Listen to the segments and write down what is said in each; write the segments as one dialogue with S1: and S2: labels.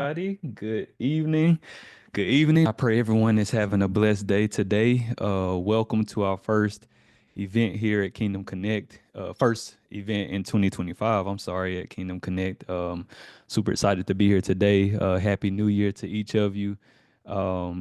S1: Everybody, good evening. Good evening. I pray everyone is having a blessed day today. Welcome to our first event here at Kingdom Connect. First event in 2025. I'm sorry, at Kingdom Connect. Super excited to be here today. Happy New Year to each of you.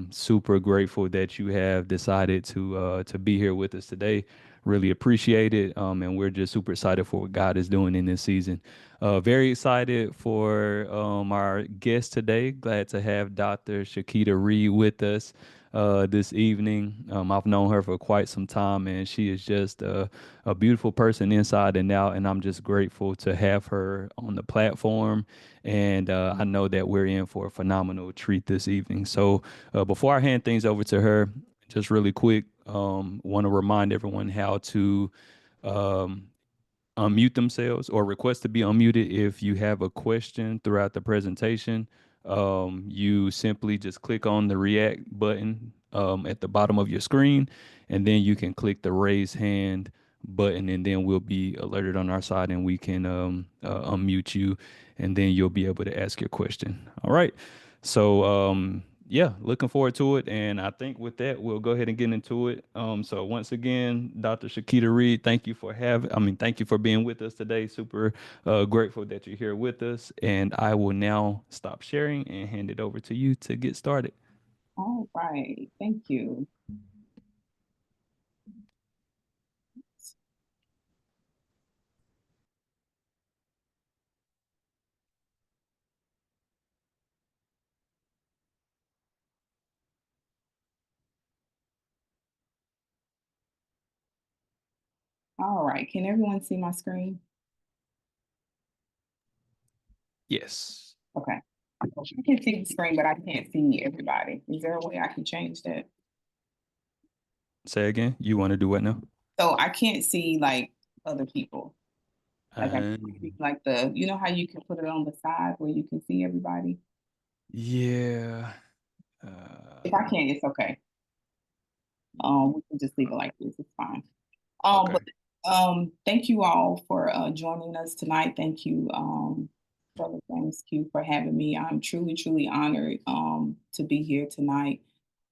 S1: Super grateful that you have decided to be here with us today. Really appreciate it. And we're just super excited for what God is doing in this season. Very excited for our guest today. Glad to have Dr. Quita Reid with us this evening. I've known her for quite some time, and she is just a beautiful person inside and out. And I'm just grateful to have her on the platform. And I know that we're in for a phenomenal treat this evening. So before I hand things over to her, just really quick, want to remind everyone how to um, unmute themselves or request to be unmuted if you have a question throughout the presentation. You simply just click on the react button at the bottom of your screen, and then you can click the raise hand button, and then we'll be alerted on our side and we can unmute you, and then you'll be able to ask your question. All right. So, yeah, looking forward to it. And I think with that, we'll go ahead and get into it. So once again, Dr. Quita Reid, thank you for being with us today. Super grateful that you're here with us. And I will now stop sharing and hand it over to you to get started.
S2: All right, thank you. All right, can everyone see my screen?
S1: Yes.
S2: Okay. I can see the screen, but I can't see everybody. Is there a way I can change that?
S1: Say again. You want to do what now?
S2: So I can't see like other people. Like I can't see
S1: Um,
S2: like you know how you can put it on the side where you can see everybody?
S1: yeah.
S2: If I can't, it's okay. We can just leave it like this. It's fine.
S1: Okay.
S2: But thank you all for joining us tonight. Thank you, Brother James Q, for having me. I'm truly, truly honored to be here tonight.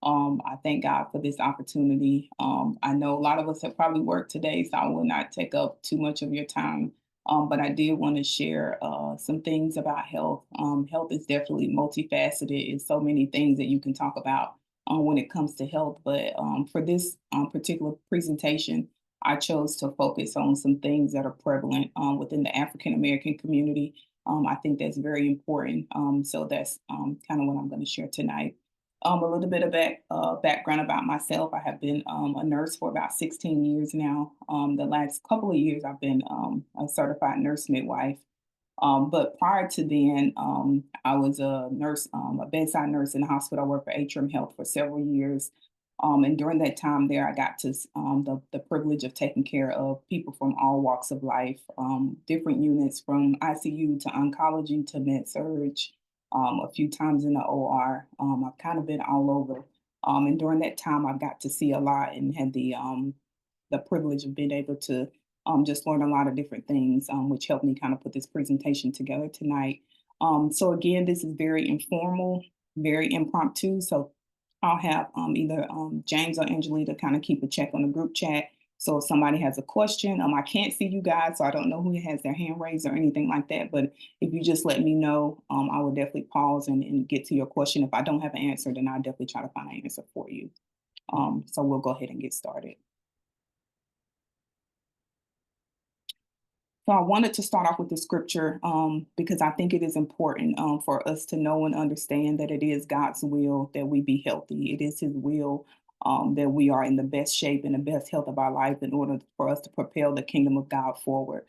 S2: I thank God for this opportunity. I know a lot of us have probably worked today, so I will not take up too much of your time. But I did want to share some things about health. Health is definitely multifaceted. It's so many things that you can talk about when it comes to health. But for this particular presentation, I chose to focus on some things that are prevalent within the African American community. I think that's very important. So that's kind of what I'm going to share tonight. A little bit of background about myself. I have been a nurse for about 16 years now. The last couple of years, I've been a certified nurse midwife. But prior to then, I was a nurse, a bedside nurse in the hospital. I worked for Atrium Health for several years. And during that time there, I got to the privilege of taking care of people from all walks of life, different units from ICU to oncology to med surge, a few times in the OR. I've kind of been all over. And during that time, I got to see a lot and had the privilege of being able to just learn a lot of different things, which helped me kind of put this presentation together tonight. So again, this is very informal, very impromptu. So I'll have either James or Angelita kind of keep a check on the group chat. So if somebody has a question, I can't see you guys, so I don't know who has their hand raised or anything like that. But if you just let me know, I will definitely pause and get to your question. If I don't have an answer, then I'll definitely try to find an answer for you. So we'll go ahead and get started. So I wanted to start off with the scripture because I think it is important for us to know and understand that it is God's will that we be healthy. It is His will that we are in the best shape and the best health of our life in order for us to propel the kingdom of God forward.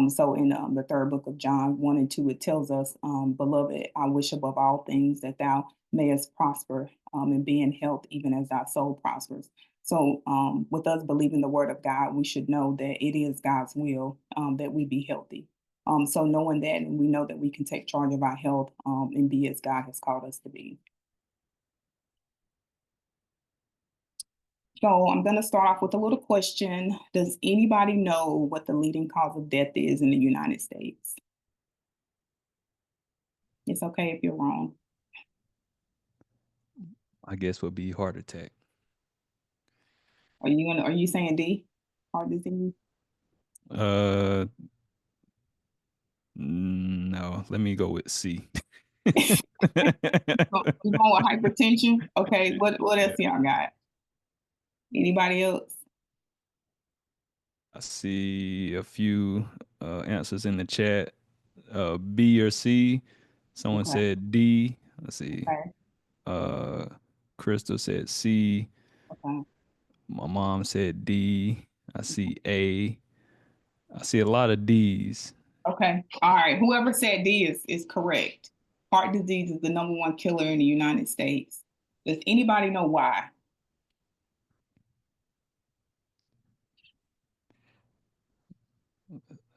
S2: So in the third book of John 1 and 2, it tells us, Beloved, I wish above all things that thou mayest prosper and be in health even as thy soul prospers. So, with us believing the word of God, we should know that it is God's will that we be healthy. So, knowing that, and we know that we can take charge of our health and be as God has called us to be. So, I'm going to start off with a little question. Does anybody know what the leading cause of death is in the United States? It's okay if you're wrong.
S1: I guess would be heart attack.
S2: Are you saying D? Heart disease?
S1: Uh, no, let me go with C.
S2: You going with hypertension? Okay, what else
S1: Yeah,
S2: y'all got? Anybody else?
S1: I see a few answers in the chat. B or C. Someone
S2: Okay,
S1: said D. Let's see.
S2: okay,
S1: Uh, Crystal said C.
S2: okay.
S1: My mom said D. I see A. I see a lot of D's.
S2: Okay. All right. Whoever said D is correct. Heart disease is the number one killer in the United States. Does anybody know why?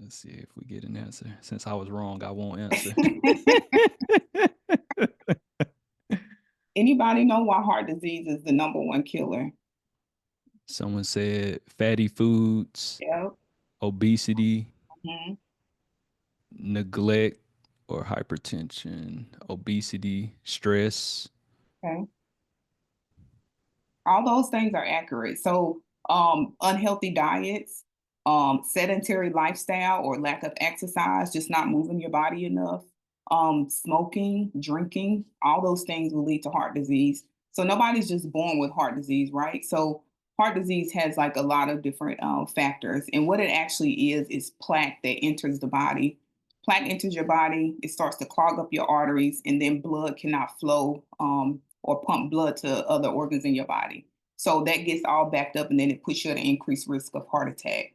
S1: Let's see if we get an answer. Since I was wrong, I won't answer.
S2: Anybody know why heart disease is the number one killer?
S1: Someone said fatty foods,
S2: Yep.
S1: obesity,
S2: Mhm.
S1: neglect or hypertension, obesity, stress.
S2: Okay. All those things are accurate. So, unhealthy diets, sedentary lifestyle or lack of exercise, just not moving your body enough, smoking, drinking, all those things will lead to heart disease. So nobody's just born with heart disease, right? So heart disease has like a lot of different factors, and what it actually is plaque that enters the body. Plaque enters your body, it starts to clog up your arteries, and then blood cannot flow or pump blood to other organs in your body. So that gets all backed up, and then it puts you at an increased risk of heart attack.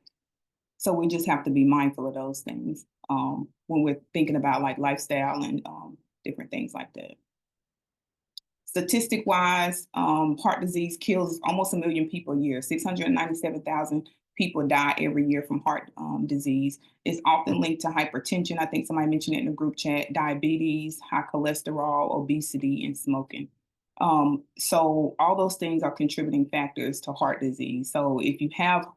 S2: So we just have to be mindful of those things when we're thinking about like lifestyle and different things like that. Statistic wise, heart disease kills almost a million people a year. 697,000 people die every year from heart disease. It's often linked to hypertension. I think somebody mentioned it in the group chat, diabetes, high cholesterol, obesity, and smoking. So all those things are contributing factors to heart disease. So if you have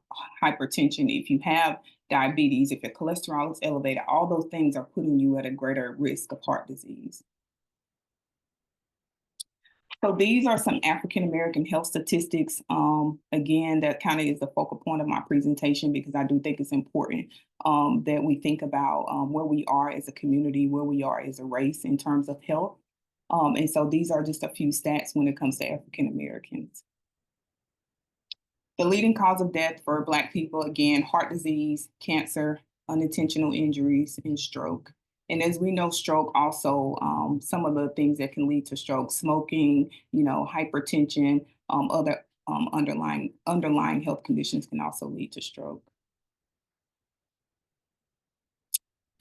S2: hypertension, if you have diabetes, if your cholesterol is elevated, all those things are putting you at a greater risk of heart disease. So these are some African American health statistics. Again, that kind of is the focal point of my presentation because I do think it's important that we think about where we are as a community, where we are as a race in terms of health. And so these are just a few stats when it comes to African Americans. The leading cause of death for Black people, again, heart disease, cancer, unintentional injuries, and stroke. And as we know, stroke also, some of the things that can lead to stroke, smoking, hypertension, other underlying health conditions can also lead to stroke.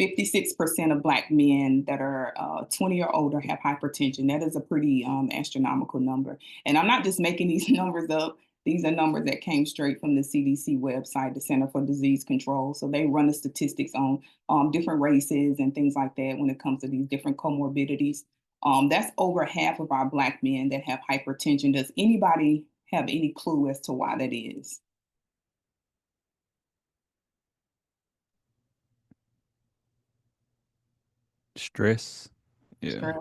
S2: 56% of Black men that are 20 or older have hypertension. That is a pretty astronomical number. And I'm not just making these numbers up. These are numbers that came straight from the CDC website, the Center for Disease Control. So they run the statistics on different races and things like that when it comes to these different comorbidities. That's over half of our Black men that have hypertension. Does anybody have any clue as to why that is?
S1: Stress. Yeah.
S2: Stress.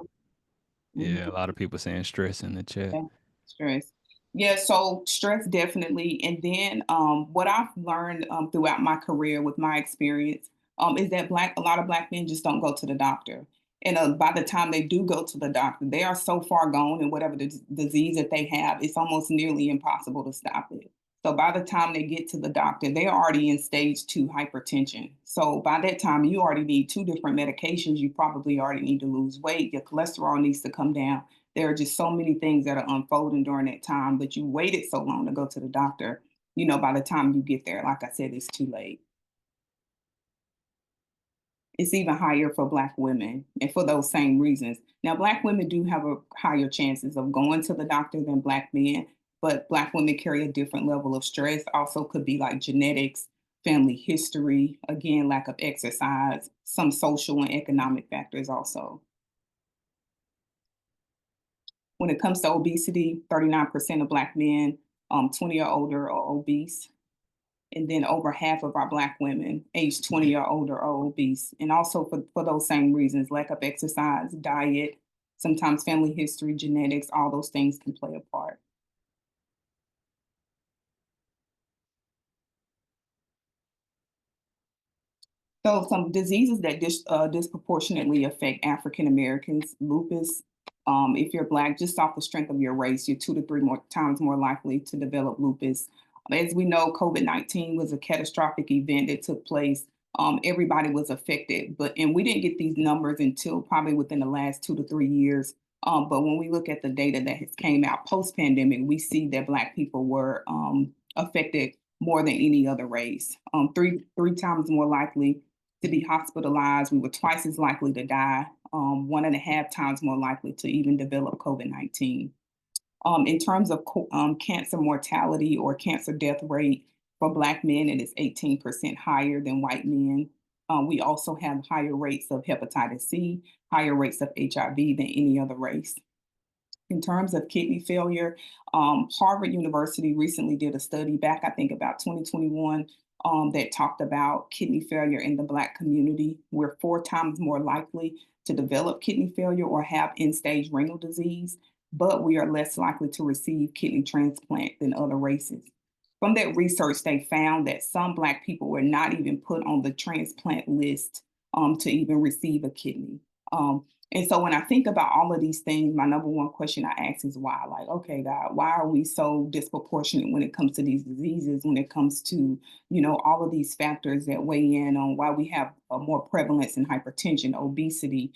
S1: Yeah.
S2: Mhm.
S1: A lot of people saying stress in the chat.
S2: Yeah, stress. Yeah, so stress definitely. And then what I've learned throughout my career with my experience is that a lot of Black men just don't go to the doctor. And by the time they do go to the doctor, they are so far gone in whatever the disease that they have, it's almost nearly impossible to stop it. So by the time they get to the doctor, they're already in stage 2 hypertension. So by that time, you already need two different medications. You probably already need to lose weight. Your cholesterol needs to come down. There are just so many things that are unfolding during that time, but you waited so long to go to the doctor. By the time you get there, like I said, it's too late. It's even higher for Black women, and for those same reasons. Now, Black women do have a higher chances of going to the doctor than Black men, but Black women carry a different level of stress. Also, could be like genetics, family history, again, lack of exercise, some social and economic factors also. When it comes to obesity, 39% of Black men 20 or older are obese. And then over half of our Black women aged 20 or older are obese. And also for those same reasons, lack of exercise, diet, Sometimes family history, genetics, all those things can play a part. So some diseases that disproportionately affect African Americans, lupus. If you're Black, just off the strength of your race, you're 2 to 3 more times more likely to develop lupus. As we know, COVID-19 was a catastrophic event that took place. Everybody was affected, and we didn't get these numbers until probably within the last 2 to 3 years. But when we look at the data that has came out post-pandemic, we see that Black people were affected more than any other race. Three times more likely to be hospitalized. We were twice as likely to die, 1.5 times more likely to even develop COVID 19. In terms of cancer mortality or cancer death rate for Black men, it is 18% higher than white men. We also have higher rates of hepatitis C, higher rates of HIV than any other race. In terms of kidney failure, Harvard University recently did a study back, I think, about 2021 that talked about kidney failure in the Black community. We're 4 times more likely to develop kidney failure or have end stage renal disease, but we are less likely to receive kidney transplant than other races. From that research, they found that some Black people were not even put on the transplant list to even receive a kidney. And so when I think about all of these things, my number one question I ask is why? Like, okay, God, why are we so disproportionate when it comes to these diseases, when it comes to, all of these factors that weigh in on why we have more prevalence in hypertension, obesity,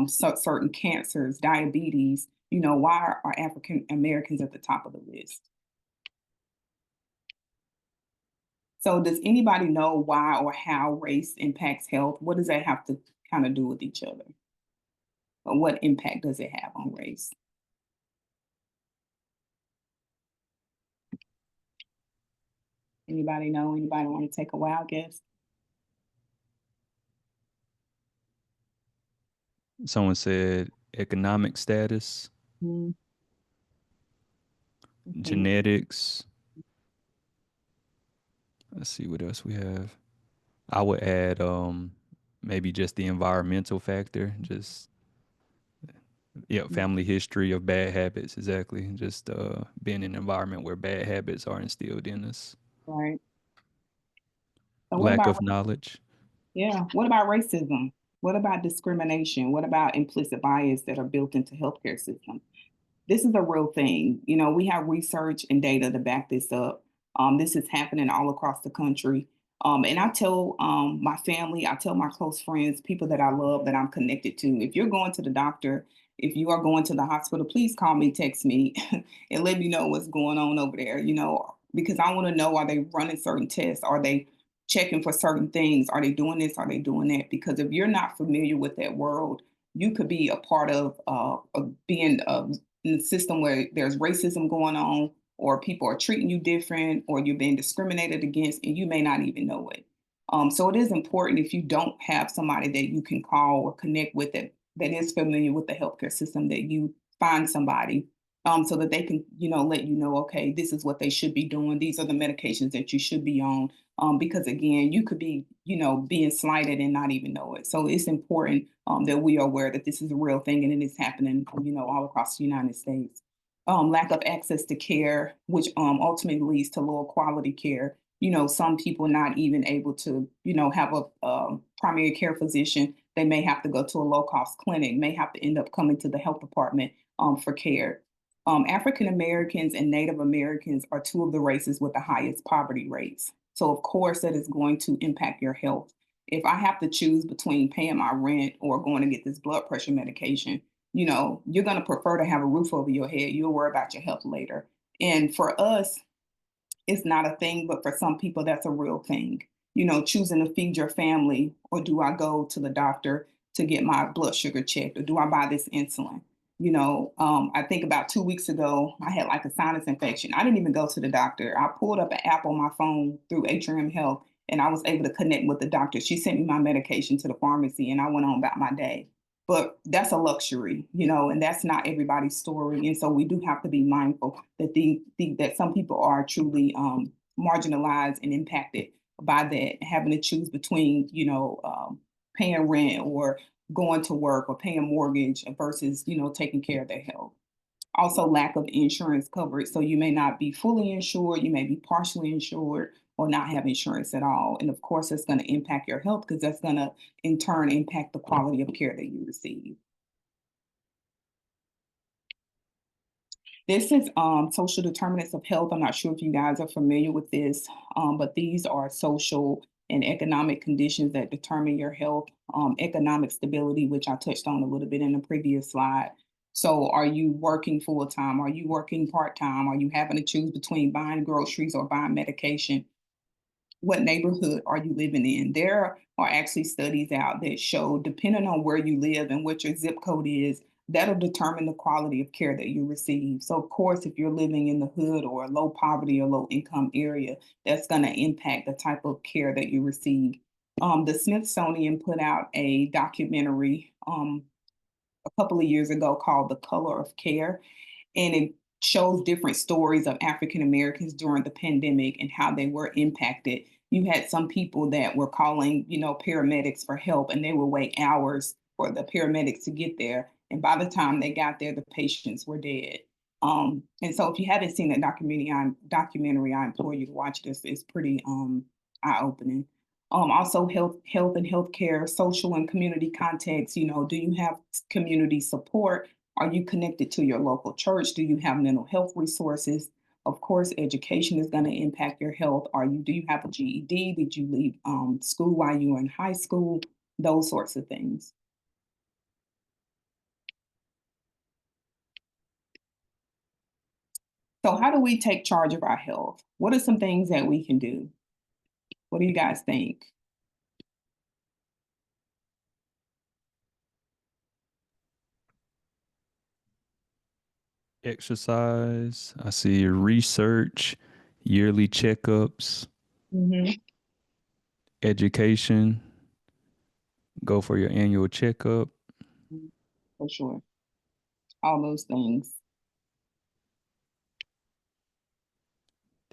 S2: certain cancers, diabetes, why are African Americans at the top of the list? So does anybody know why or how race impacts health? What does that have to kind of do with each other? Or what impact does it have on race? Anybody know? Anybody want to take a wild guess?
S1: Someone said economic status,
S2: Mm, okay.
S1: genetics. Let's see what else we have. I would add maybe just the environmental factor, just yeah,
S2: Mm,
S1: family history of bad habits, exactly. Just being in an environment where bad habits are instilled in us.
S2: right. So what
S1: Lack
S2: about
S1: of knowledge.
S2: yeah? What about racism? What about discrimination? What about implicit bias that are built into healthcare systems? This is a real thing. We have research and data to back this up. This is happening all across the country. And I tell my family, I tell my close friends, people that I love, that I'm connected to, if you're going to the doctor, if you are going to the hospital, please call me, text me, and let me know what's going on over there, because I want to know, are they running certain tests? Are they checking for certain things? Are they doing this? Are they doing that? Because if you're not familiar with that world, you could be a part of being in a system where there's racism going on, or people are treating you different, or you're being discriminated against, and you may not even know it. So it is important, if you don't have somebody that you can call or connect with that is familiar with the healthcare system, that you find somebody so that they can, let you know, okay, this is what they should be doing. These are the medications that you should be on. Because again, you could be, being slighted and not even know it. So it's important that we are aware that this is a real thing and it is happening, all across the United States. Lack of access to care, which ultimately leads to lower quality care. Some people not even able to, have a primary care physician. They may have to go to a low cost clinic, may have to end up coming to the health department for care. African Americans and Native Americans are two of the races with the highest poverty rates. So, of course, that is going to impact your health. If I have to choose between paying my rent or going to get this blood pressure medication, you're going to prefer to have a roof over your head. You'll worry about your health later. And for us, it's not a thing, but for some people, that's a real thing. Choosing to feed your family, or do I go to the doctor to get my blood sugar checked, or do I buy this insulin? I think about 2 weeks ago, I had like a sinus infection. I didn't even go to the doctor. I pulled up an app on my phone through Atrium Health, and I was able to connect with the doctor. She sent me my medication to the pharmacy, and I went on about my day. But that's a luxury, and that's not everybody's story. And so we do have to be mindful that that some people are truly marginalized and impacted by that, having to choose between, paying rent or going to work or paying mortgage versus, taking care of their health. Also, lack of insurance coverage. So you may not be fully insured, you may be partially insured, or not have insurance at all. And of course, that's going to impact your health because that's going to, in turn, impact the quality of care that you receive. This is social determinants of health. I'm not sure if you guys are familiar with this, but these are social and economic conditions that determine your health. Economic stability, which I touched on a little bit in the previous slide. So, are you working full time? Are you working part time? Are you having to choose between buying groceries or buying medication? What neighborhood are you living in? There are actually studies out that show, depending on where you live and what your zip code is, that'll determine the quality of care that you receive. So, of course, if you're living in the hood or a low poverty or low income area, that's going to impact the type of care that you receive. The Smithsonian put out a documentary a couple of years ago called The Color of Care, and it shows different stories of African Americans during the pandemic and how they were impacted. You had some people that were calling, paramedics for help, and they would wait hours for the paramedics to get there. And by the time they got there, the patients were dead. And so, if you haven't seen that documentary, I implore you to watch this. It's pretty eye opening. Also, health and healthcare, social and community context. Do you have community support? Are you connected to your local church? Do you have mental health resources? Of course, education is going to impact your health. Do you have a GED? Did you leave school while you were in high school? Those sorts of things. So, how do we take charge of our health? What are some things that we can do? What do you guys think?
S1: Exercise. I see your research, yearly checkups,
S2: Hmm.
S1: education. Go for your annual checkup.
S2: For sure. All those things.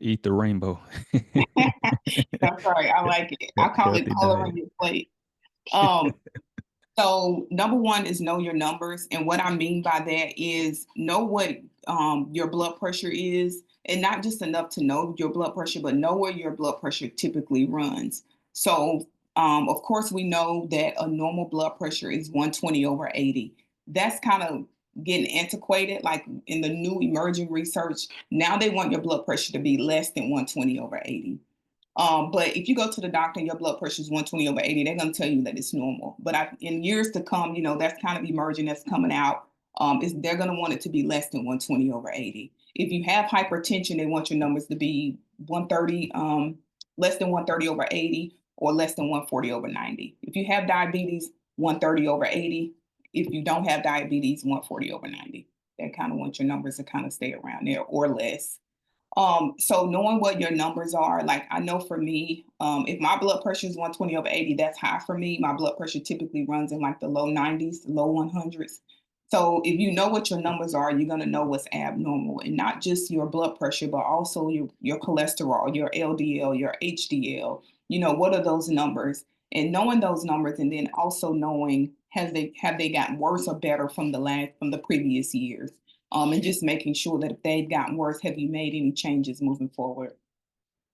S1: Eat the rainbow.
S2: That's right. I like it. I call it
S1: Healthy
S2: coloring
S1: diet.
S2: your plate. Um, So number one is know your numbers. And what I mean by that is know what your blood pressure is, and not just enough to know your blood pressure, but know where your blood pressure typically runs. So, of course, we know that a normal blood pressure is 120 over 80. That's kind of getting antiquated. Like in the new emerging research, now they want your blood pressure to be less than 120 over 80. But if you go to the doctor and your blood pressure is 120 over 80, they're going to tell you that it's normal. But in years to come, that's kind of emerging, that's coming out. They're going to want it to be less than 120 over 80. If you have hypertension, they want your numbers to be 130, less than 130 over 80, or less than 140 over 90. If you have diabetes, 130 over 80. If you don't have diabetes, 140 over 90. They kind of want your numbers to kind of stay around there or less. So knowing what your numbers are, like I know for me, if my blood pressure is 120 over 80, that's high for me. My blood pressure typically runs in like the low 90s, low 100s. So if you know what your numbers are, you're going to know what's abnormal, and not just your blood pressure, but also your cholesterol, your LDL, your HDL. What are those numbers? And knowing those numbers, and then also knowing have they gotten worse or better from the previous years, and just making sure that if they've gotten worse, have you made any changes moving forward?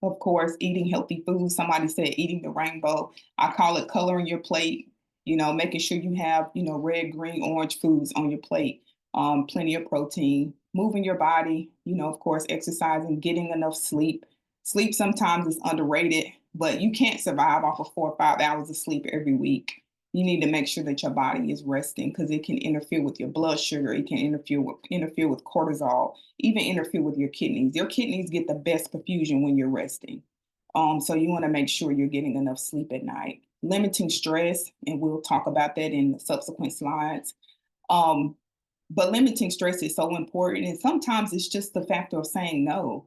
S2: Of course, eating healthy food. Somebody said eating the rainbow. I call it coloring your plate. Making sure you have red, green, orange foods on your plate. Plenty of protein. Moving your body. Of course, exercising, getting enough sleep. Sleep sometimes is underrated, but you can't survive off of 4 or 5 hours of sleep every week. You need to make sure that your body is resting because it can interfere with your blood sugar. It can interfere with cortisol, even interfere with your kidneys. Your kidneys get the best perfusion when you're resting. So you want to make sure you're getting enough sleep at night. Limiting stress, and we'll talk about that in the subsequent slides. Um, but limiting stress is so important. And sometimes it's just the factor of saying no.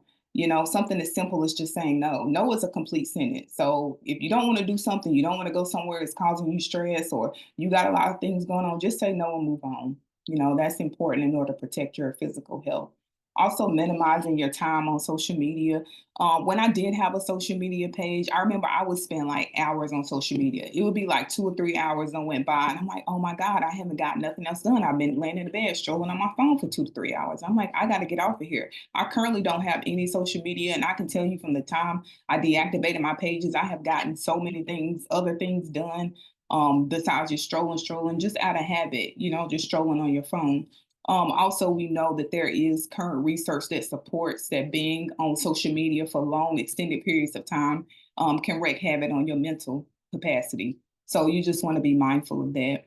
S2: Something as simple as just saying no. No is a complete sentence. So if you don't want to do something, you don't want to go somewhere that's causing you stress, or you got a lot of things going on, just say no and move on. That's important in order to protect your physical health. Also, minimizing your time on social media. When I did have a social media page, I remember I would spend like hours on social media. It would be like 2 or 3 hours that went by, and I'm like, oh my God, I haven't got nothing else done. I've been laying in the bed, strolling on my phone for 2 to 3 hours. I'm like, I got to get off of here. I currently don't have any social media, and I can tell you from the time I deactivated my pages, I have gotten so many things, other things done. Besides just strolling, just out of habit, just strolling on your phone. Also, we know that there is current research that supports that being on social media for long, extended periods of time can wreak havoc on your mental capacity. So you just want to be mindful of that.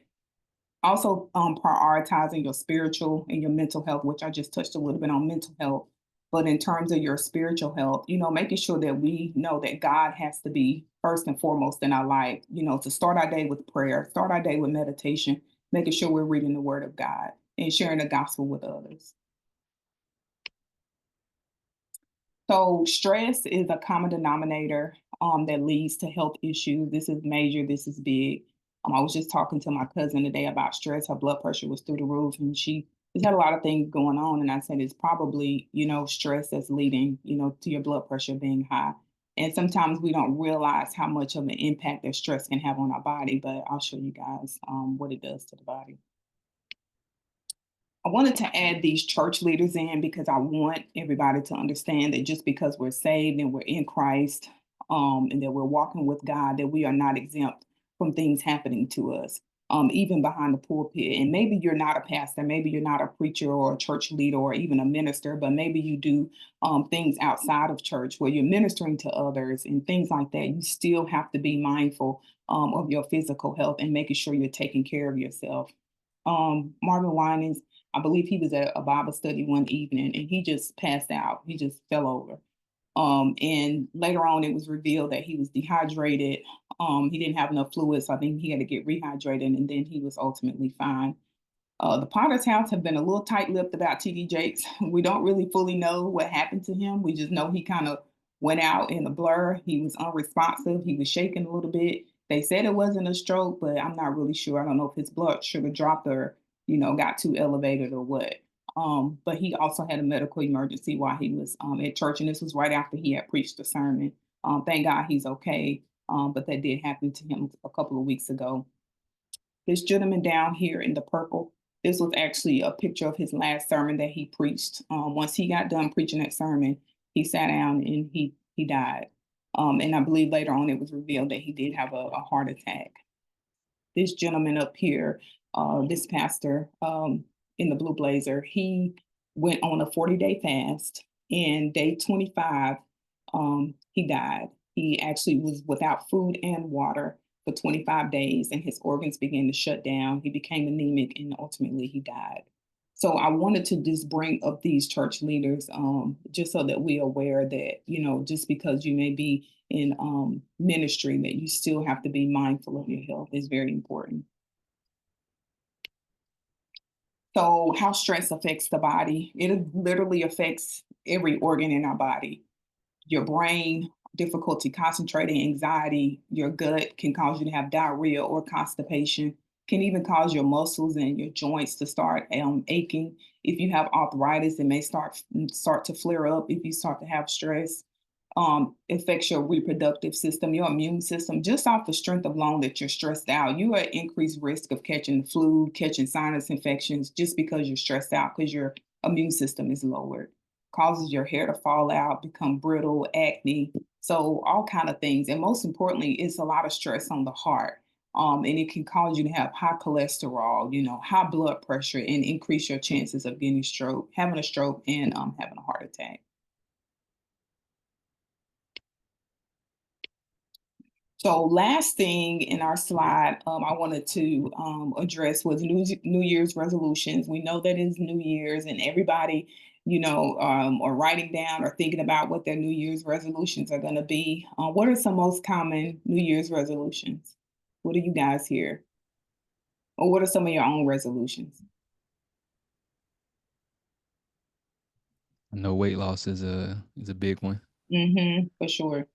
S2: Also, prioritizing your spiritual and your mental health, which I just touched a little bit on mental health. But in terms of your spiritual health, making sure that we know that God has to be first and foremost in our life, to start our day with prayer, start our day with meditation, making sure we're reading the word of God and sharing the gospel with others. So stress is a common denominator that leads to health issues. This is major. This is big. I was just talking to my cousin today about stress. Her blood pressure was through the roof, and she has had a lot of things going on. And I said it's probably stress that's leading to your blood pressure being high. And sometimes we don't realize how much of an impact that stress can have on our body. But I'll show you guys what it does to the body. I wanted to add these church leaders in because I want everybody to understand that just because we're saved and we're in Christ, and that we're walking with God, that we are not exempt from things happening to us, even behind the pulpit. And maybe you're not a pastor, maybe you're not a preacher or a church leader or even a minister, but maybe you do things outside of church where you're ministering to others and things like that. You still have to be mindful of your physical health and making sure you're taking care of yourself. Marvin Winans, I believe he was at a Bible study one evening and he just passed out. He just fell over. And later on, it was revealed that he was dehydrated. He didn't have enough fluids, so I think he had to get rehydrated, and then he was ultimately fine. The Potter's house have been a little tight-lipped about TD Jakes. We don't really fully know what happened to him. We just know he kind of went out in a blur. He was unresponsive. He was shaking a little bit. They said it wasn't a stroke, but I'm not really sure. I don't know if his blood sugar dropped or, got too elevated or what. But he also had a medical emergency while he was at church, and this was right after he had preached the sermon. Thank God he's okay. But that did happen to him a couple of weeks ago. This gentleman down here in the purple, this was actually a picture of his last sermon that he preached. Once he got done preaching that sermon, he sat down and he died. And I believe later on it was revealed that he did have a heart attack. This gentleman up here, this pastor in the blue blazer, he went on a 40-day fast. And day 25, he died. He actually was without food and water for 25 days, and his organs began to shut down. He became anemic, and ultimately he died. So I wanted to just bring up these church leaders, just so that we're aware that, just because you may be in ministry, that you still have to be mindful of your health is very important. So how stress affects the body, it literally affects every organ in our body. Your brain, difficulty concentrating, anxiety, your gut can cause you to have diarrhea or constipation, can even cause your muscles and your joints to start aching. If you have arthritis, it may start to flare up if you start to have stress. Affects your reproductive system, your immune system, just off the strength of alone that you're stressed out. You are at increased risk of catching the flu, catching sinus infections, just because you're stressed out, because your immune system is lowered. Causes your hair to fall out, become brittle, acne, so all kind of things. And most importantly, it's a lot of stress on the heart. And it can cause you to have high cholesterol, high blood pressure, and increase your chances of getting stroke, having a stroke, and having a heart attack. So last thing in our slide, I wanted to address was New Year's resolutions. We know that it's New Year's, and everybody, are writing down or thinking about what their New Year's resolutions are going to be. What are some most common New Year's resolutions? What do you guys hear? Or what are some of your own resolutions?
S1: I know weight loss is a big one.
S2: For sure.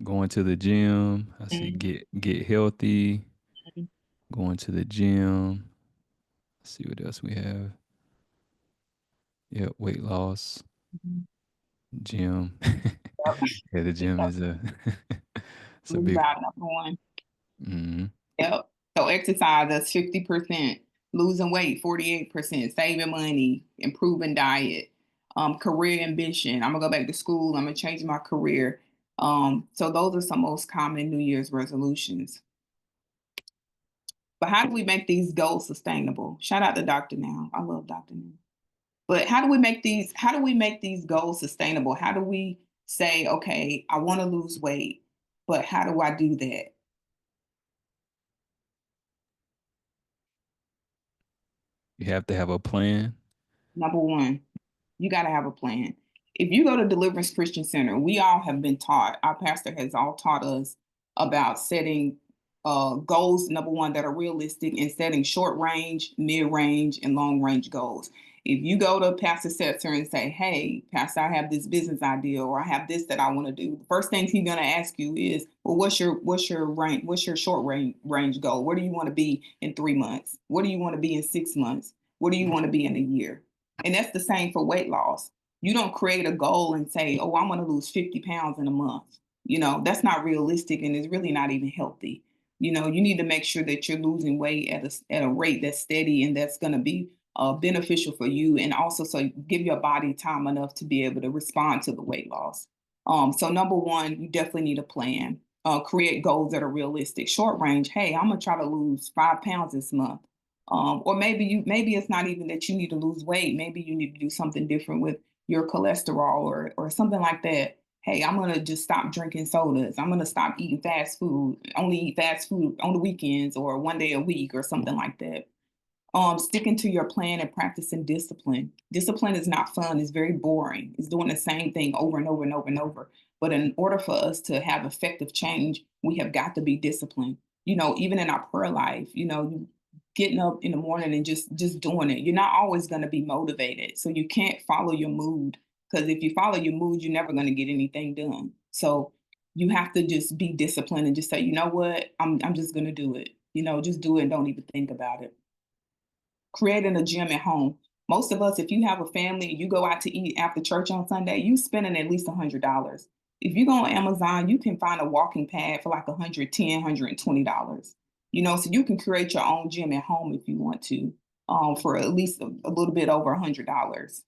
S1: Going to the gym. I see
S2: Mhm.
S1: get healthy. Going to the gym. Let's see what else we have. Yeah, weight loss,
S2: Mhm.
S1: gym.
S2: Yep.
S1: Yeah, the gym
S2: Yep.
S1: is a it's a
S2: Lose
S1: big.
S2: about number one.
S1: Mhm.
S2: Yep. So exercise, that's 50%. Losing weight, 48%. Saving money, improving diet, career ambition. I'm gonna go back to school. I'm gonna change my career. So those are some most common New Year's resolutions. But how do we make these goals sustainable? Shout out to Dr. Now. I love Dr. Now. But how do we make these goals sustainable? How do we say, okay, I want to lose weight, but how do I do that?
S1: You have to have a plan.
S2: Number one, you got to have a plan. If you go to Deliverance Christian Center, we all have been taught, our pastor has all taught us about setting goals, number one, that are realistic and setting short range, mid range, and long range goals. If you go to Pastor Setzer and say, hey, Pastor, I have this business idea or I have this that I want to do, the first thing he's gonna ask you is, well, what's your short range goal? Where do you want to be in 3 months? What do you want to be in 6 months? What do you want to be in a year? And that's the same for weight loss. You don't create a goal and say, oh, I'm going to lose 50 pounds in a month. That's not realistic and it's really not even healthy. You need to make sure that you're losing weight at a rate that's steady and that's going to be beneficial for you. And also, so give your body time enough to be able to respond to the weight loss. So, number one, you definitely need a plan. Create goals that are realistic. Short range, hey, I'm going to try to lose 5 pounds this month. Or maybe it's not even that you need to lose weight. Maybe you need to do something different with your cholesterol or something like that. Hey, I'm gonna just stop drinking sodas. I'm gonna stop eating fast food. Only eat fast food on the weekends or one day a week or something like that. Sticking to your plan and practicing discipline. Discipline is not fun. It's very boring. It's doing the same thing over and over and over and over. But in order for us to have effective change, we have got to be disciplined. Even in our prayer life, getting up in the morning and just doing it. You're not always going to be motivated, so you can't follow your mood. Because if you follow your mood, you're never going to get anything done. So you have to just be disciplined and just say, you know what, I'm just going to do it. Just do it and don't even think about it. Creating a gym at home. Most of us, if you have a family and you go out to eat after church on Sunday, you spending at least $100. If you go on Amazon, you can find a walking pad for like $120. So you can create your own gym at home if you want to, for at least a little bit over $100.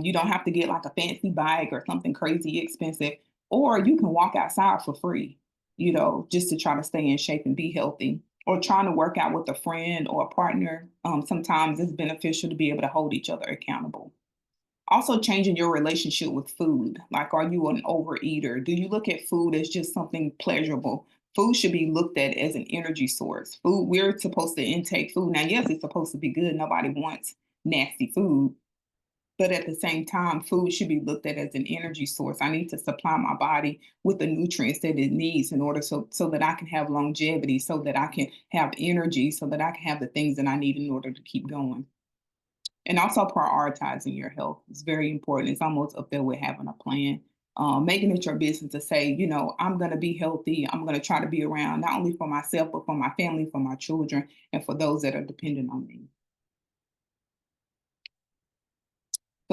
S2: You don't have to get like a fancy bike or something crazy expensive, or you can walk outside for free, just to try to stay in shape and be healthy or trying to work out with a friend or a partner. Sometimes it's beneficial to be able to hold each other accountable. Also, changing your relationship with food. Like, are you an overeater? Do you look at food as just something pleasurable? Food should be looked at as an energy source. Food, we're supposed to intake food. Now, yes, it's supposed to be good. Nobody wants nasty food, but at the same time, food should be looked at as an energy source. I need to supply my body with the nutrients that it needs in order so that I can have longevity, so that I can have energy, so that I can have the things that I need in order to keep going. And also prioritizing your health is very important. It's almost up there with having a plan. Making it your business to say, I'm going to be healthy. I'm going to try to be around not only for myself, but for my family, for my children, and for those that are dependent on me.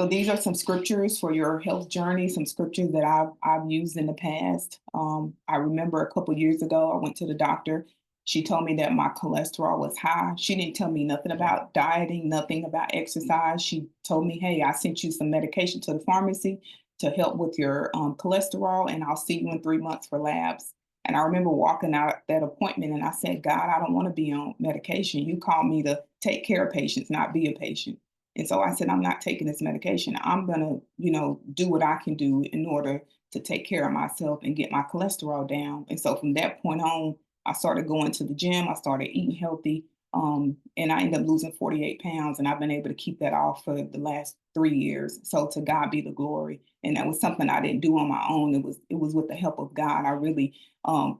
S2: So these are some scriptures for your health journey, some scriptures that I've used in the past. I remember a couple years ago, I went to the doctor. She told me that my cholesterol was high. She didn't tell me nothing about dieting, nothing about exercise. She told me, hey, I sent you some medication to the pharmacy to help with your cholesterol, and I'll see you in 3 months for labs. And I remember walking out that appointment and I said, God, I don't want to be on medication. You called me to take care of patients, not be a patient. And so I said, I'm not taking this medication. I'm going to, do what I can do in order to take care of myself and get my cholesterol down. And so from that point on, I started going to the gym. I started eating healthy. And I ended up losing 48 pounds. And I've been able to keep that off for the last 3 years. So to God be the glory. And that was something I didn't do on my own. It was with the help of God. I really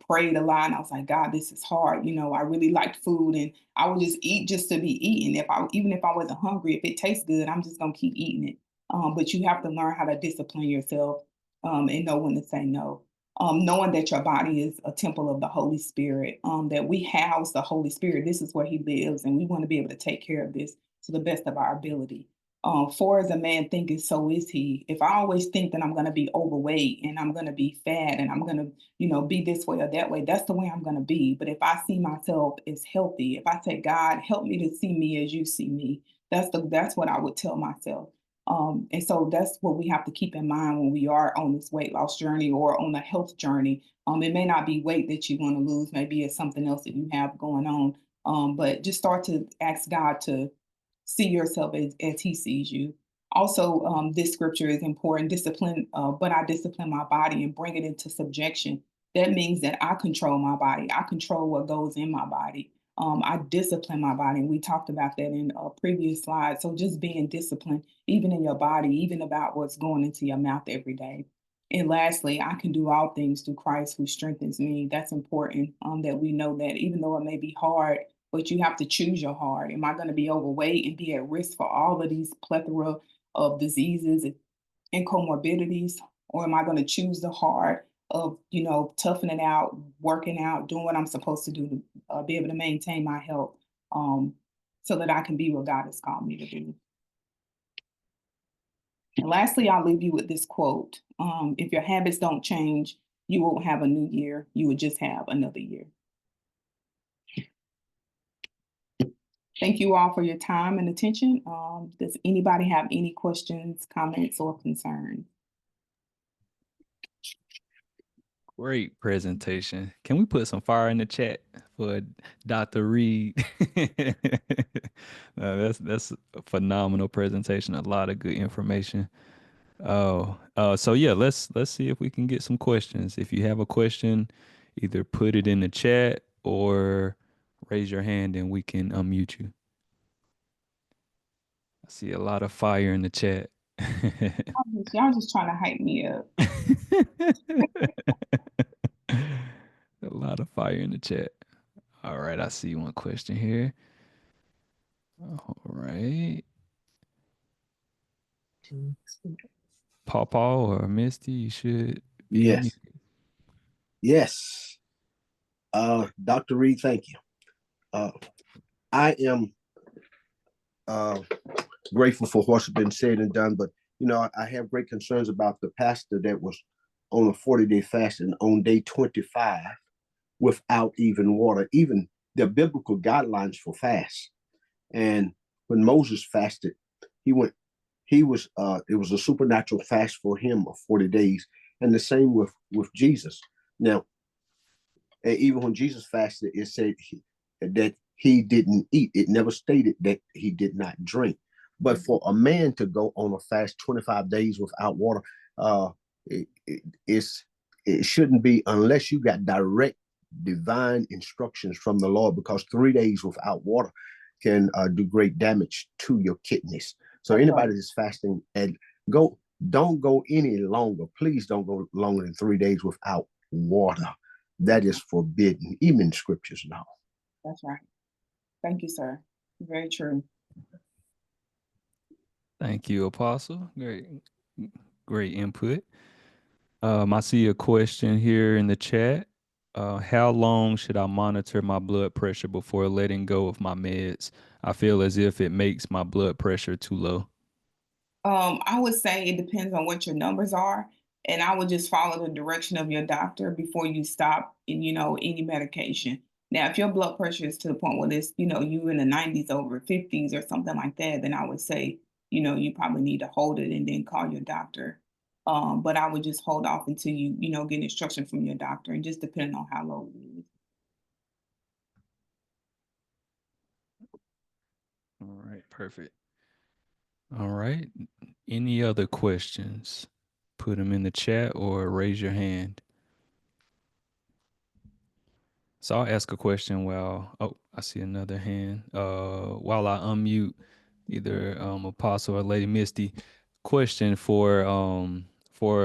S2: prayed a lot. And I was like, God, this is hard. I really liked food and I would just eat just to be eating. Even if I wasn't hungry, if it tastes good, I'm just gonna keep eating it. But you have to learn how to discipline yourself and know when to say no. Knowing that your body is a temple of the Holy Spirit, that we house the Holy Spirit. This is where He lives, and we want to be able to take care of this to the best of our ability. For as a man thinketh, so is he. If I always think that I'm going to be overweight and I'm going to be fat and I'm going to, be this way or that way, that's the way I'm going to be. But if I see myself as healthy, if I say, God, help me to see me as you see me, that's what I would tell myself. And so that's what we have to keep in mind when we are on this weight loss journey or on a health journey. It may not be weight that you want to lose, maybe it's something else that you have going on. But just start to ask God to see yourself as he sees you. Also, this scripture is important. Discipline, but I discipline my body and bring it into subjection. That means that I control my body. I control what goes in my body. I discipline my body. And we talked about that in a previous slide. So just being disciplined, even in your body, even about what's going into your mouth every day. And lastly, I can do all things through Christ who strengthens me. That's important that we know that even though it may be hard, but you have to choose your hard. Am I going to be overweight and be at risk for all of these plethora of diseases and comorbidities? Or am I going to choose the hard of, toughening out, working out, doing what I'm supposed to do to be able to maintain my health um, so that I can be what God has called me to do? And lastly, I'll leave you with this quote. If your habits don't change, you won't have a new year. You would just have another year. Thank you all for your time and attention. Does anybody have any questions, comments, or concerns?
S1: Great presentation. Can we put some fire in the chat for Dr. Reid? That's a phenomenal presentation. A lot of good information. Oh, so yeah, let's see if we can get some questions. If you have a question, either put it in the chat or raise your hand and we can unmute you. I see a lot of fire in the chat.
S2: Y'all just trying to hype me up.
S1: A lot of fire in the chat. All right, I see one question here. All right. Paw or Misty, you should be unmuted.
S3: Yes. Yes. Dr. Reid, thank you. I am uh, grateful for what's been said and done, but I have great concerns about the pastor that was on a 40-day fast and on day 25 without even water, even the biblical guidelines for fast. And when Moses fasted, he went, it was a supernatural fast for him of 40 days. And the same with Jesus. Now, even when Jesus fasted, it said that he didn't eat. It never stated that he did not drink. But for a man to go on a fast 25 days without water, it, it, it shouldn't be unless you got direct divine instructions from the Lord, because 3 days without water can do great damage to your kidneys. So anybody that's fasting, and don't go any longer. Please don't go longer than 3 days without water. That is forbidden, even in scriptures now.
S2: That's right. Thank you, sir. Very true.
S1: Thank you, Apostle. Great input. I see a question here in the chat. How long should I monitor my blood pressure before letting go of my meds? I feel as if it makes my blood pressure too low.
S2: I would say it depends on what your numbers are, and I would just follow the direction of your doctor before you stop, any medication. Now, if your blood pressure is to the point where it's, you in the 90s over 50s or something like that, then I would say, you probably need to hold it and then call your doctor. But I would just hold off until you, get instruction from your doctor, and just depending on how low it is.
S1: All right, perfect. All right. Any other questions? Put them in the chat or raise your hand. So I'll ask a question while I see another hand. While I unmute either Apostle or Lady Misty. Question for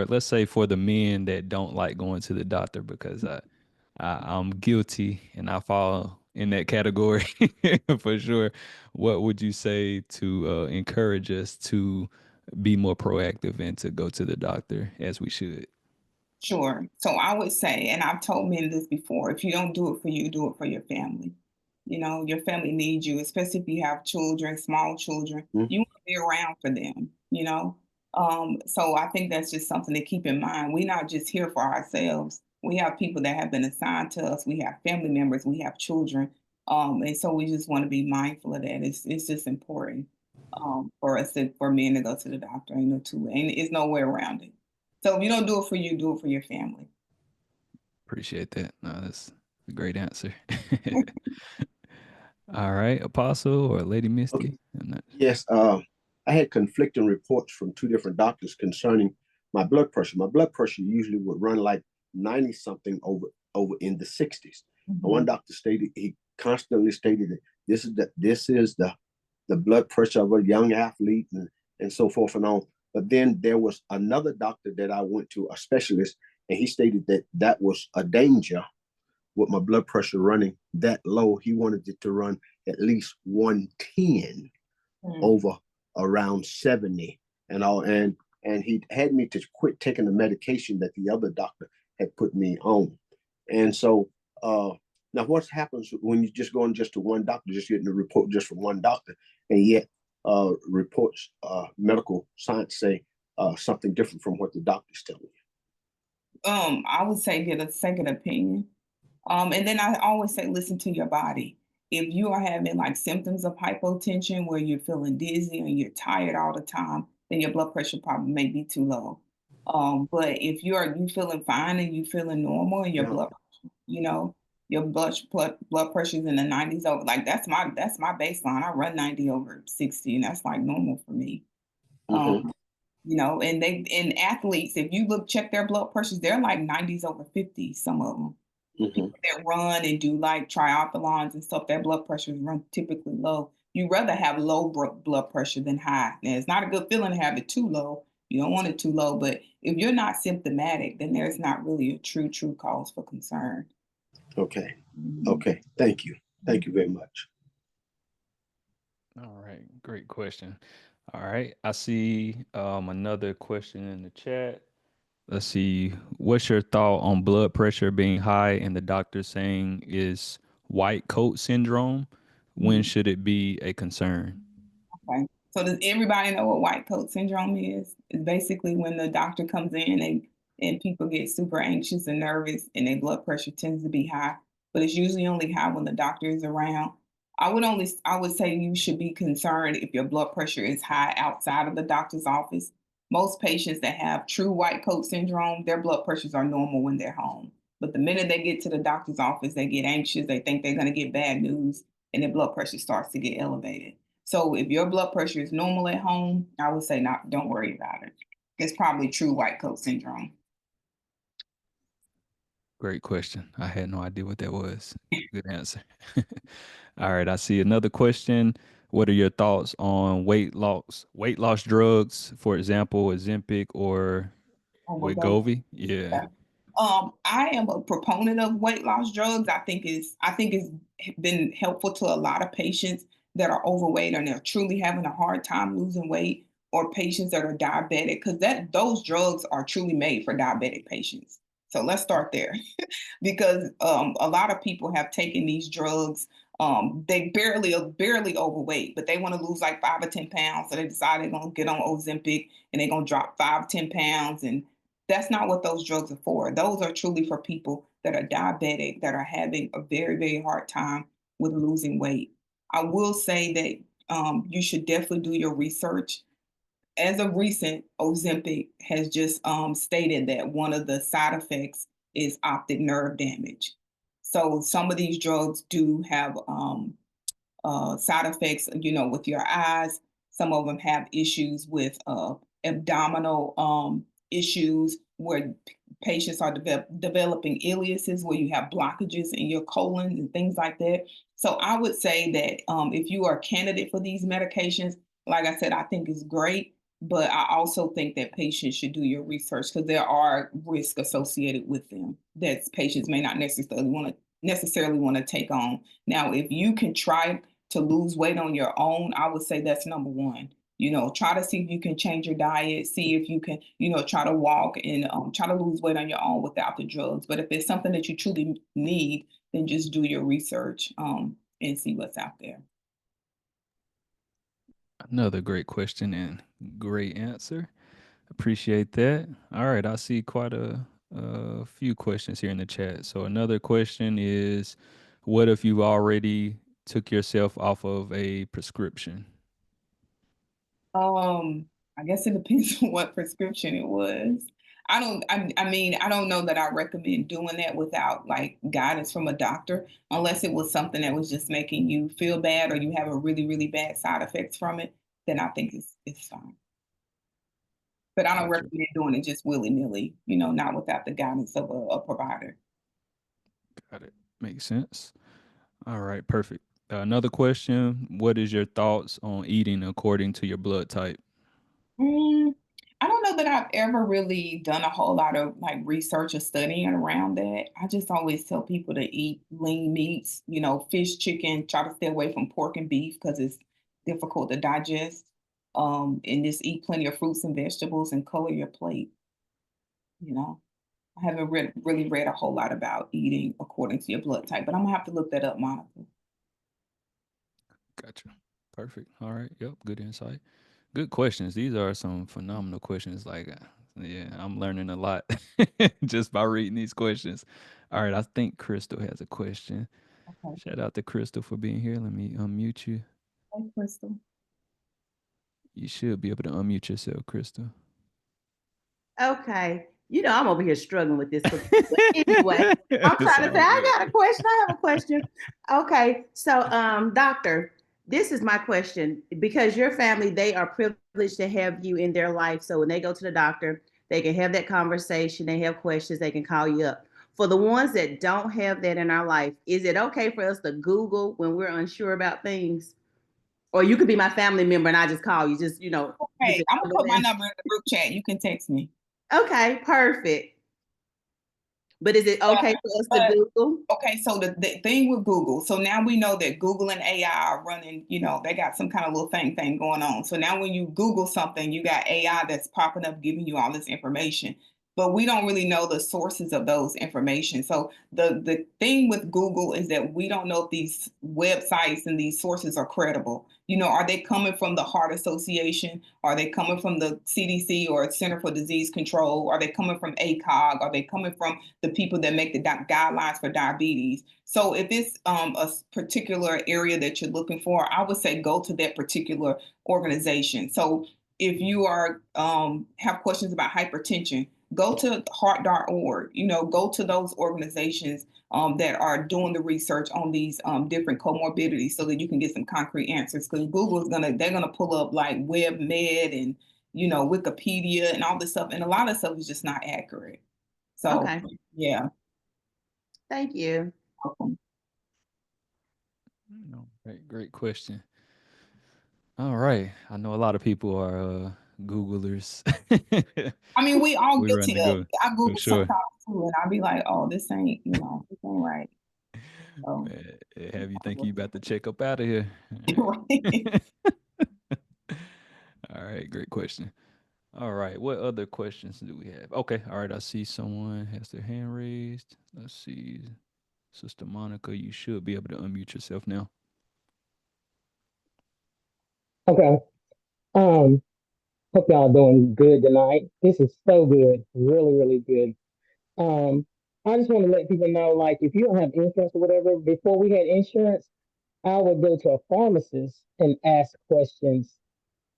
S1: let's say for the men that don't like going to the doctor, because I'm guilty and I fall in that category for sure. What would you say to encourage us to be more proactive and to go to the doctor as we should?
S2: Sure. So I would say, and I've told men this before, if you don't do it for you, do it for your family. You know, your family needs you, especially if you have children, small children.
S3: Mm-hmm.
S2: You want to be around for them, you know. So I think that's just something to keep in mind. We're not just here for ourselves. We have people that have been assigned to us. We have family members. We have children. And so we just want to be mindful of that. It's just important for us for men to go to the doctor. Ain't no two, ain't it's no way around it. So if you don't do it for you, do it for your family.
S1: Appreciate that. No, that's a great answer. All right, Apostle or Lady
S3: Okay.
S1: Misty. I'm not.
S3: Yes. I had conflicting reports from two different doctors concerning my blood pressure. My blood pressure usually would run like 90 something over in the 60s. And one doctor stated, he constantly stated that this is the blood pressure of a young athlete, and so forth and on. But then there was another doctor that I went to, a specialist, and he stated that that was a danger with my blood pressure running that low. He wanted it to run at least 110 over around 70 and all. And he had me to quit taking the medication that the other doctor had put me on. And so now what happens when you just going just to one doctor, just getting a report just from one doctor, and yet reports, medical science say something different from what the doctor's telling you?
S2: I would say get a second opinion. And then I always say, listen to your body. If you are having like symptoms of hypotension where you're feeling dizzy and you're tired all the time, then your blood pressure probably may be too low. But if you feeling fine and you feeling normal and your
S3: Yeah.
S2: blood, you know, your blood pressure is in the 90s over, like that's my baseline. I run 90 over 60, and that's like normal for me.
S3: Mm-hmm.
S2: Um, you know, and athletes, if you check their blood pressures, they're like 90s over 50, some of them.
S3: Mm-hmm.
S2: People that run and do like triathlons and stuff, their blood pressures run typically low. You rather have low blood pressure than high. Now, it's not a good feeling to have it too low. You don't want it too low, but if you're not symptomatic, then there's not really a true cause for concern.
S3: Okay.
S2: Mhm.
S3: Okay. Thank you. Thank you very much.
S1: All right, great question. All right, I see another question in the chat. Let's see. What's your thought on blood pressure being high and the doctor saying is white coat syndrome? When
S2: Mhm.
S1: should it be a concern?
S2: Okay. So does everybody know what white coat syndrome is? It's basically when the doctor comes in and people get super anxious and nervous and their blood pressure tends to be high, but it's usually only high when the doctor is around. I would say you should be concerned if your blood pressure is high outside of the doctor's office. Most patients that have true white coat syndrome, their blood pressures are normal when they're home. But the minute they get to the doctor's office, they get anxious, they think they're going to get bad news, and their blood pressure starts to get elevated. So if your blood pressure is normal at home, I would say not. Don't worry about it. It's probably true white coat syndrome.
S1: Great question. I had no idea what that was. Good answer. All right, I see another question. What are your thoughts on weight loss drugs, for example, Ozempic or
S2: Overdose.
S1: Wegovy? Yeah.
S2: Yeah. I am a proponent of weight loss drugs. I think it's been helpful to a lot of patients that are overweight and they're truly having a hard time losing weight, or patients that are diabetic, because that those drugs are truly made for diabetic patients. So let's start there. Because a lot of people have taken these drugs. They barely overweight, but they want to lose like 5 or 10 pounds. So they decide they're gonna get on Ozempic and they're gonna drop 5, 10 pounds. And that's not what those drugs are for. Those are truly for people that are diabetic, that are having a very hard time with losing weight. I will say that you should definitely do your research. As of recent, Ozempic has just stated that one of the side effects is optic nerve damage. So some of these drugs do have side effects, you know, with your eyes. Some of them have issues with abdominal issues where patients are developing ileuses, where you have blockages in your colon and things like that. So I would say that if you are a candidate for these medications, like I said, I think it's great. But I also think that patients should do your research because there are risks associated with them that patients may not necessarily want to take on. Now, if you can try to lose weight on your own, I would say that's number one. You know, try to see if you can change your diet, see if you can, you know, try to walk and try to lose weight on your own without the drugs. But if it's something that you truly need, then just do your research and see what's out there.
S1: Another great question and great answer. Appreciate that. All right, I see quite a few questions here in the chat. So another question is, what if you already took yourself off of a prescription?
S2: I guess it depends on what prescription it was. I mean, I don't know that I recommend doing that without like guidance from a doctor, unless it was something that was just making you feel bad or you have a really, really bad side effects from it, then I think it's fine. But I don't
S1: Gotcha.
S2: recommend doing it just willy-nilly, not without the guidance of a provider.
S1: Got it. Makes sense. All right, perfect. Another question, what is your thoughts on eating according to your blood type?
S2: Mm, I don't know that I've ever really done a whole lot of like research or studying around that. I just always tell people to eat lean meats, fish, chicken, try to stay away from pork and beef because it's difficult to digest. And just eat plenty of fruits and vegetables and color your plate, you know. I haven't really read a whole lot about eating according to your blood type, but I'm gonna have to look that up, Monica.
S1: Gotcha. Perfect. All right. Yep. Good insight. Good questions. These are some phenomenal questions. Like, yeah, I'm learning a lot just by reading these questions. All right. I think Crystal has a question.
S2: Okay.
S1: Shout out to Crystal for being here. Let me unmute you.
S2: Hey, Crystal.
S1: You should be able to unmute yourself, Crystal.
S4: Okay. I'm over here struggling with this. But anyway, I'm
S1: It's
S4: trying to say,
S1: all
S4: I
S1: good.
S4: got a question. I have a question. Okay. So, doctor, this is my question because your family, they are privileged to have you in their life. So when they go to the doctor, they can have that conversation. They have questions. They can call you up. For the ones that don't have that in our life, is it okay for us to Google when we're unsure about things? Or you could be my family member and I just call you, just, is
S2: Hey,
S4: it
S2: I'm gonna put my
S4: okay?
S2: number in the group chat. You can text me.
S4: Okay, perfect. But is it
S2: Yeah,
S4: okay for us to
S2: but
S4: Google?
S2: okay, so the thing with Google, so now we know that Google and AI are running, they got some kind of little thing going on. So now when you Google something, you got AI that's popping up giving you all this information. But we don't really know the sources of those information. So the thing with Google is that we don't know if these websites and these sources are credible. Are they coming from the Heart Association? Are they coming from the CDC or Center for Disease Control? Are they coming from ACOG? Are they coming from the people that make the guidelines for diabetes? So if it's a particular area that you're looking for, I would say go to that particular organization. So if you are have questions about hypertension, go to heart.org. Go to those organizations that are doing the research on these different comorbidities so that you can get some concrete answers. Because they're gonna pull up like WebMed and Wikipedia and all this stuff, and a lot of stuff is just not accurate. So
S4: Okay.
S2: yeah.
S4: Thank you.
S1: No, great question. All right. I know a lot of people are Googlers.
S2: I mean, we all
S1: We run
S2: guilty
S1: the
S2: of
S1: go
S2: it. I
S1: for
S2: Google
S1: sure.
S2: sometimes too, and I'll be like, oh, this ain't right. So
S1: Have you think you about to check up out of here?
S2: right.
S1: All right, great question. All right, what other questions do we have? Okay, all right, I see someone has their hand raised. Let's see. Sister Monica, you should be able to unmute yourself now.
S5: Okay. Um, Hope y'all doing good tonight. This is so good. Really, really good. Um, I just want to let people know, like, if you don't have insurance or whatever, before we had insurance, I would go to a pharmacist and ask questions,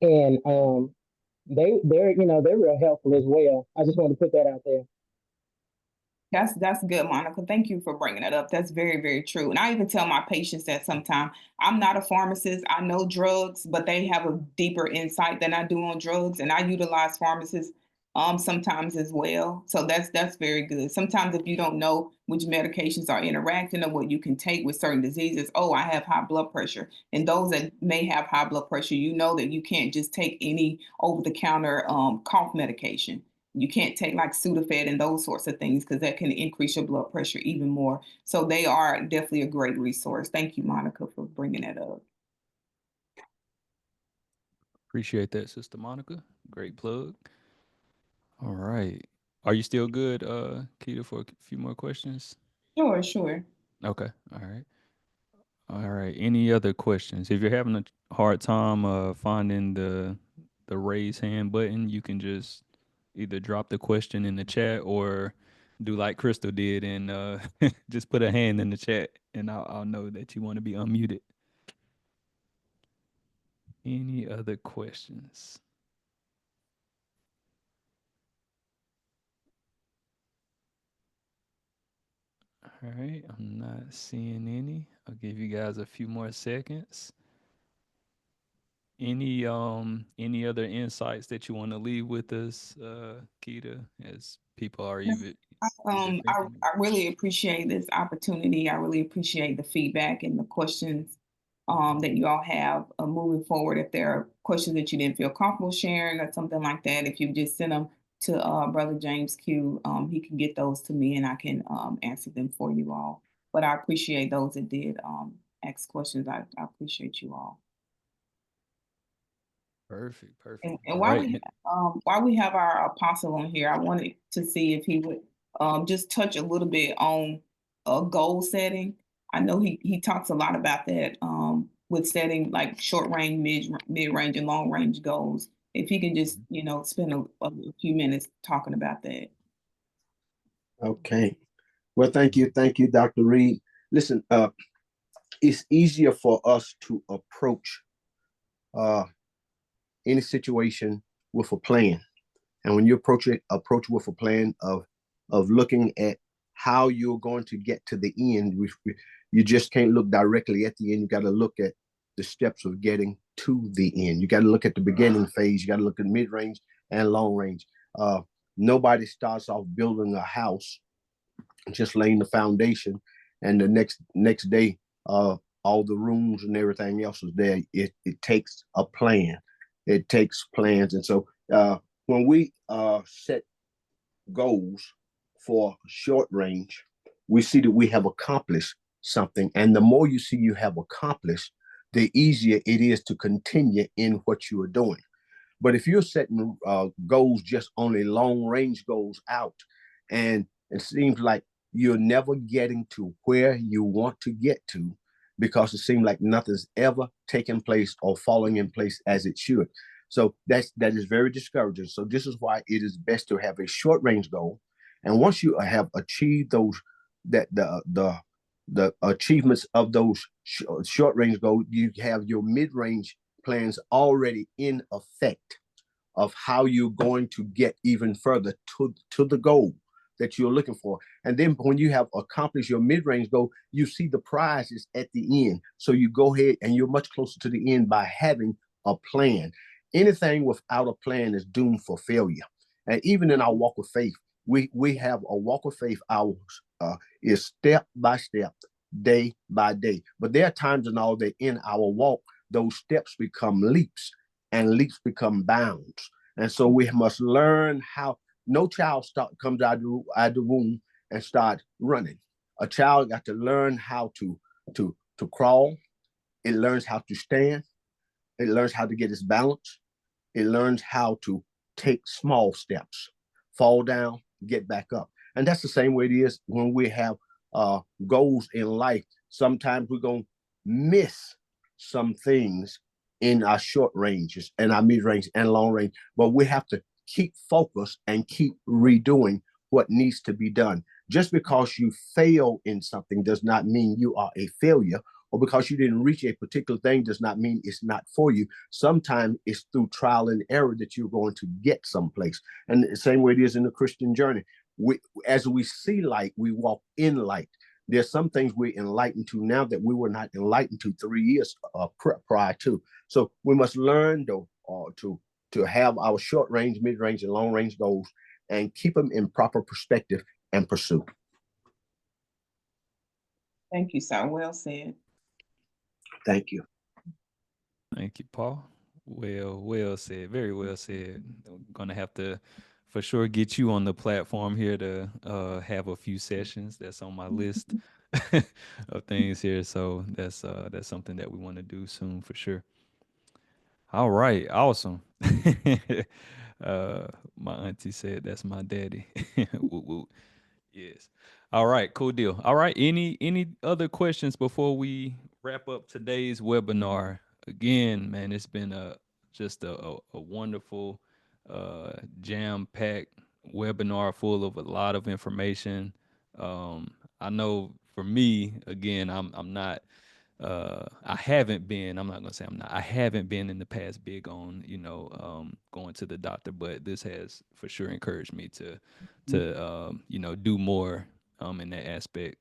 S5: and they're real helpful as well. I just want to put that out there.
S2: That's good, Monica. Thank you for bringing that up. That's very, very true. And I even tell my patients that sometimes I'm not a pharmacist. I know drugs, but they have a deeper insight than I do on drugs, and I utilize pharmacists sometimes as well. So that's very good. Sometimes if you don't know which medications are interacting or what you can take with certain diseases, oh, I have high blood pressure. And those that may have high blood pressure, you know that you can't just take any over-the-counter cough medication. You can't take like Sudafed and those sorts of things because that can increase your blood pressure even more. So they are definitely a great resource. Thank you, Monica, for bringing that up.
S1: Appreciate that, Sister Monica. Great plug. All right. Are you still good, Keita, for a few more questions?
S2: Sure, sure.
S1: Okay. All right. All right. Any other questions? If you're having a hard time finding the raise hand button, you can just either drop the question in the chat or do like Crystal did and just put a hand in the chat, and I'll know that you want to be unmuted. Any other questions? All right, I'm not seeing any. I'll give you guys a few more seconds. Any other insights that you want to leave with us, Keita, as people are either thinking?
S2: I really appreciate this opportunity. I really appreciate the feedback and the questions that you all have moving forward. If there are questions that you didn't feel comfortable sharing or something like that, if you just send them to Brother James Q, he can get those to me and I can answer them for you all. But I appreciate those that did ask questions. I appreciate you all.
S1: Perfect, perfect.
S2: And,
S1: All right.
S2: while we have our apostle on here, I wanted to see if he would just touch a little bit on goal setting. I know he talks a lot about that with setting like short range, mid range, and long range goals. If he can just spend a few minutes talking about that.
S3: Okay. Well, thank you, Dr. Reid. Listen, it's easier for us to approach uh, any situation with a plan. And when you approach with a plan of looking at how you're going to get to the end, you just can't look directly at the end. You got to look at the steps of getting to the end. You got to look at the beginning phase. You got to look at mid range and long range. Nobody starts off building a house, just laying the foundation, and the next day, all the rooms and everything else is there. It takes a plan. It takes plans, and so when we set goals for short range, we see that we have accomplished something. And the more you see you have accomplished, the easier it is to continue in what you are doing. But if you're setting goals, just only long range goals out, and it seems like you're never getting to where you want to get to because it seems like nothing's ever taken place or falling in place as it should. So that is very discouraging. So this is why it is best to have a short range goal. And once you have achieved those, that the achievements of those short range goals, you have your mid range plans already in effect of how you're going to get even further to the goal that you're looking for. And then when you have accomplished your mid-range goal, you see the prizes at the end. So you go ahead and you're much closer to the end by having a plan. Anything without a plan is doomed for failure. And even in our walk of faith, we have a walk of faith. Ours is step by step, day by day. But there are times in all that in our walk, those steps become leaps and leaps become bounds. And so we must learn how. No child comes out of the womb and start running. A child got to learn how to crawl. It learns how to stand. It learns how to get its balance. It learns how to take small steps, fall down, get back up. And that's the same way it is when we have goals in life. Sometimes we're going to miss some things in our short ranges and our mid range and long range, but we have to keep focused and keep redoing what needs to be done. Just because you fail in something does not mean you are a failure, or because you didn't reach a particular thing does not mean it's not for you. Sometimes it's through trial and error that you're going to get someplace. And the same way it is in the Christian journey. As we see light, we walk in light. There's some things we're enlightened to now that we were not enlightened to 3 years prior to. So we must learn though to have our short range, mid range, and long range goals and keep them in proper perspective and pursue.
S2: Thank you, sir. Well said.
S3: Thank you.
S1: Thank you, Paul. Well said. Very well said. I'm gonna have to for sure get you on the platform here to have a few sessions. That's on my list of things here. So that's something that we want to do soon for sure. All right, awesome. My auntie said that's my daddy. Woo, woo. Yes. All right, cool deal. All right, any other questions before we wrap up today's webinar? Again, man, it's been a just a wonderful jam-packed webinar full of a lot of information. I know for me, again, I'm not I haven't been, I'm not gonna say I'm not, I haven't been in the past big on, going to the doctor, but this has for sure encouraged me to do more in that aspect,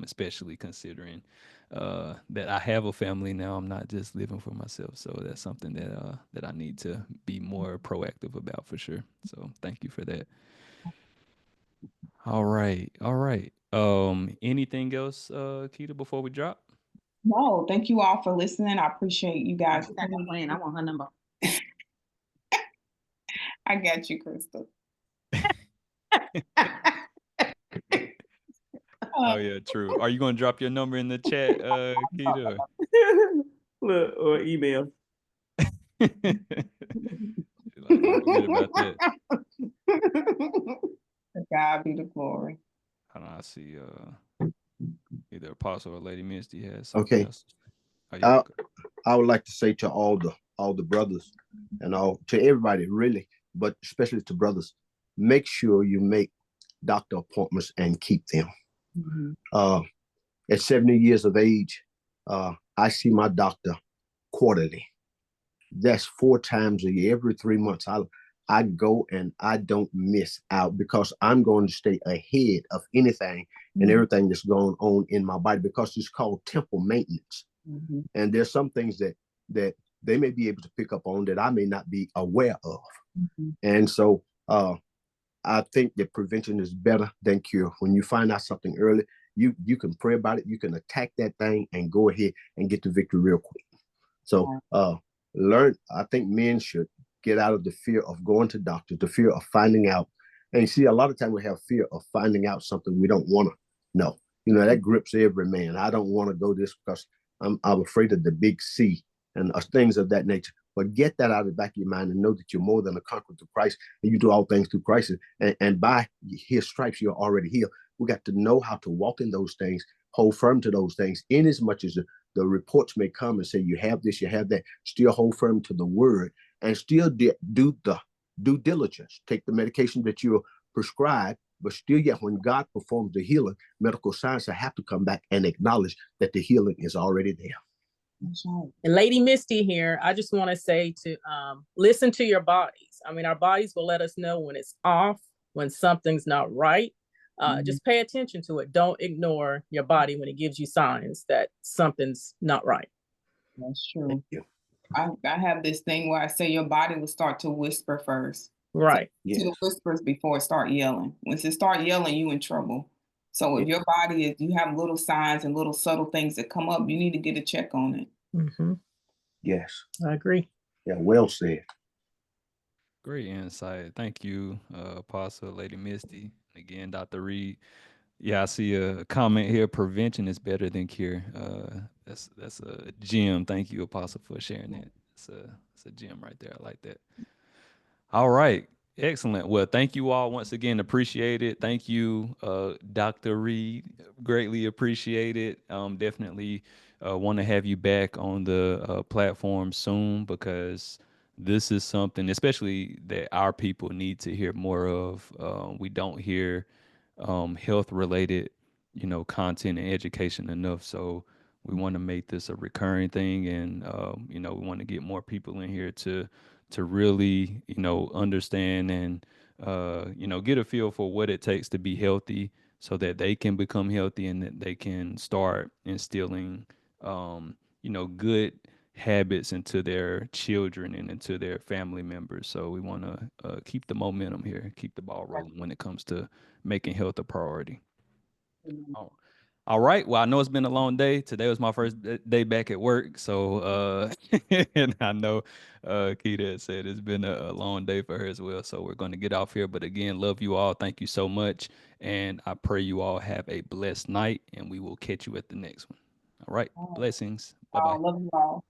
S1: especially considering that I have a family now. I'm not just living for myself. So that's something that I need to be more proactive about for sure. So thank you for that. All right. All right. Anything else, Keita, before we drop?
S2: No, thank you all for listening. I appreciate you guys.
S4: Stop playing. I want her number.
S2: I got you, Crystal.
S1: Oh yeah, true. Are you gonna drop your number in the chat, Keita?
S4: Look, or email.
S1: Like, don't forget about that.
S2: To God be the glory.
S1: I don't know, I see either Apostle or Lady Misty has something
S3: Okay.
S1: else. Oh, you
S3: I,
S1: go.
S3: I would like to say to all the brothers and all to everybody really, but especially to brothers, make sure you make doctor appointments and keep them.
S2: Mm-hmm.
S3: At 70 years of age, I see my doctor quarterly. That's 4 times a year. Every 3 months, I go and I don't miss out because I'm going to stay ahead of anything and everything that's going on in my body because it's called temple maintenance.
S2: Mm-hmm.
S3: And there's some things that they may be able to pick up on that I may not be aware of.
S2: Mm-hmm.
S3: And so I think that prevention is better than cure. When you find out something early, you can pray about it, you can attack that thing and go ahead and get the victory real quick. So I think men should get out of the fear of going to doctors, the fear of finding out. And you see, a lot of time we have fear of finding out something we don't want to know. That grips every man. I don't want to go this because I'm afraid of the big C and things of that nature. But get that out of the back of your mind and know that you're more than a conqueror through Christ, and you do all things through Christ. And by his stripes, you're already healed. We got to know how to walk in those things, hold firm to those things, in as much as the reports may come and say, you have this, you have that, still hold firm to the word and still do the due diligence. Take the medication that you're prescribed, but still yet when God performs the healing, medical science have to come back and acknowledge that the healing is already there.
S6: And Lady Misty here, I just want to say to listen to your bodies. I mean, our bodies will let us know when it's off, when something's not right. Just pay attention to it. Don't ignore your body when it gives you signs that something's not right.
S2: That's true. I have this thing where I say your body will start to whisper first.
S6: Right.
S2: To the whispers before it start yelling. Once it start yelling, you in trouble. So if your body is, you have little signs and little subtle things that come up, you need to get a check on it.
S6: Mm-hmm.
S3: Yes.
S6: I agree.
S3: Yeah, well said.
S1: Great insight. Thank you, Apostle Lady Misty. Again, Dr. Reid. Yeah, I see a comment here. Prevention is better than cure. That's a gem. Thank you, Apostle, for sharing that. It's a gem right there. I like that. All right. Excellent. Well, thank you all once again. Appreciate it. Thank you, Dr. Reid. Greatly appreciate it. Definitely want to have you back on the platform soon because this is something, especially that our people need to hear more of. We don't hear health related, content and education enough. So we want to make this a recurring thing, and we want to get more people in here to really, understand and get a feel for what it takes to be healthy, so that they can become healthy and that they can start instilling, good habits into their children and into their family members. So we want to keep the momentum here, keep the ball rolling when it comes to making health a priority. Oh, all right. Well, I know it's been a long day. Today was my first day back at work. So, and I know Keita had said it's been a long day for her as well. So we're going to get off here. But again, love you all. Thank you so much. And I pray you all have a blessed night, and we will catch you at the next one. All right. Blessings. Bye-bye.
S2: Love you all.